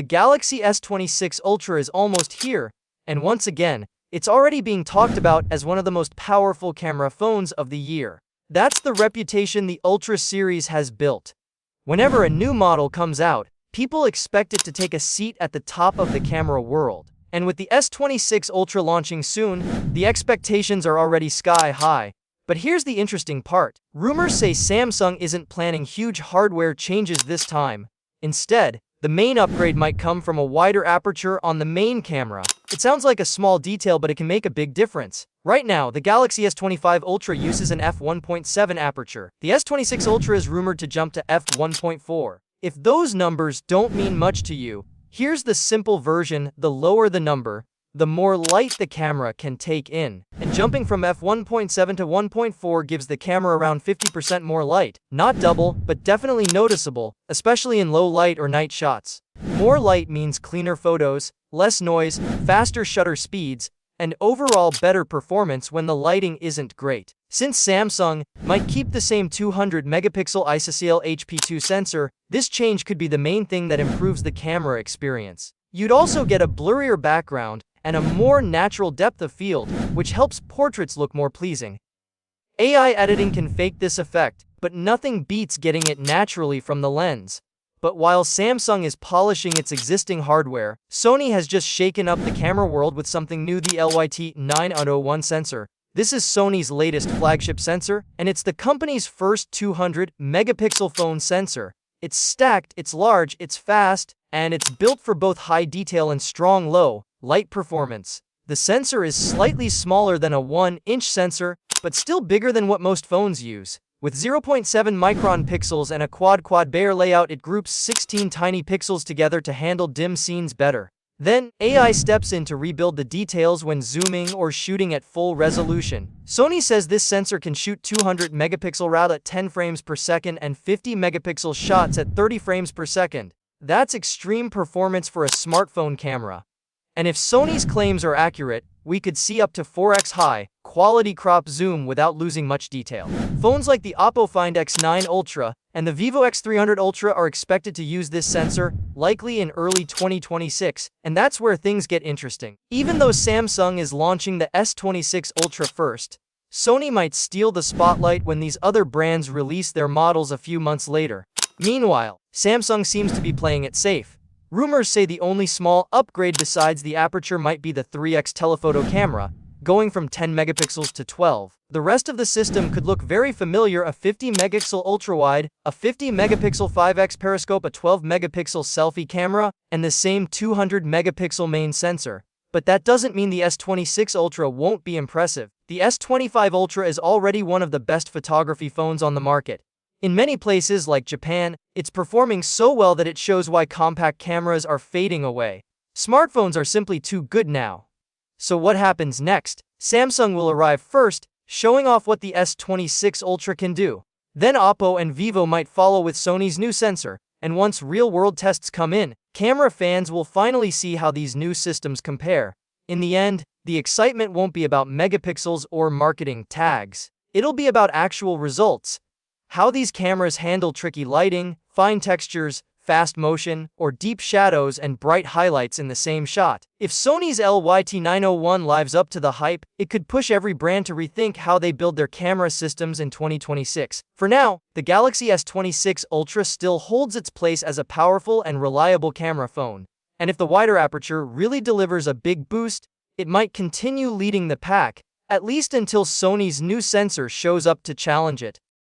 the Galaxy S26 Ultra is almost here, and once again, it's already being talked about as one of the most powerful camera phones of the year. That's the reputation the Ultra series has built. Whenever a new model comes out, people expect it to take a seat at the top of the camera world. And with the S26 Ultra launching soon, the expectations are already sky high. But here's the interesting part. Rumors say Samsung isn't planning huge hardware changes this time. Instead, the main upgrade might come from a wider aperture on the main camera. It sounds like a small detail, but it can make a big difference. Right now, the Galaxy S25 Ultra uses an f1.7 aperture. The S26 Ultra is rumored to jump to f1.4. If those numbers don't mean much to you, here's the simple version: the lower the number, the more light the camera can take in. And jumping from f1.7 to 1.4 gives the camera around 50% more light. Not double, but definitely noticeable, especially in low light or night shots. More light means cleaner photos, less noise, faster shutter speeds, and overall better performance when the lighting isn't great. Since Samsung might keep the same 200-megapixel ISOCELL HP2 sensor, this change could be the main thing that improves the camera experience. You'd also get a blurrier background and a more natural depth of field, which helps portraits look more pleasing. AI editing can fake this effect, but nothing beats getting it naturally from the lens. But while Samsung is polishing its existing hardware, Sony has just shaken up the camera world with something new: the LYT-901 sensor. This is Sony's latest flagship sensor, and it's the company's first 200-megapixel phone sensor. It's stacked, it's large, it's fast, and it's built for both high detail and strong low-light performance. The sensor is slightly smaller than a 1-inch sensor, but still bigger than what most phones use. With 0.7 micron pixels and a quad Bayer layout, it groups 16 tiny pixels together to handle dim scenes better. Then, AI steps in to rebuild the details when zooming or shooting at full resolution. Sony says this sensor can shoot 200-megapixel RAW at 10 frames per second and 50-megapixel shots at 30 frames per second. That's extreme performance for a smartphone camera. And if Sony's claims are accurate, we could see up to 4x high-quality crop zoom without losing much detail. Phones like the Oppo Find X9 Ultra and the Vivo X300 Ultra are expected to use this sensor, likely in early 2026, and that's where things get interesting. Even though Samsung is launching the S26 Ultra first, Sony might steal the spotlight when these other brands release their models a few months later. Meanwhile, Samsung seems to be playing it safe. Rumors say the only small upgrade besides the aperture might be the 3x telephoto camera, going from 10 megapixels to 12. The rest of the system could look very familiar: a 50-megapixel ultrawide, a 50-megapixel 5x periscope, a 12-megapixel selfie camera, and the same 200-megapixel main sensor. But that doesn't mean the S26 Ultra won't be impressive. The S25 Ultra is already one of the best photography phones on the market. In many places like Japan, it's performing so well that it shows why compact cameras are fading away. Smartphones are simply too good now. So what happens next? Samsung will arrive first, showing off what the S26 Ultra can do. Then Oppo and Vivo might follow with Sony's new sensor, and once real-world tests come in, camera fans will finally see how these new systems compare. In the end, the excitement won't be about megapixels or marketing tags. It'll be about actual results. How these cameras handle tricky lighting, fine textures, fast motion, or deep shadows and bright highlights in the same shot. If Sony's LYT-901 lives up to the hype, it could push every brand to rethink how they build their camera systems in 2026. For now, the Galaxy S26 Ultra still holds its place as a powerful and reliable camera phone. And if the wider aperture really delivers a big boost, it might continue leading the pack, at least until Sony's new sensor shows up to challenge it.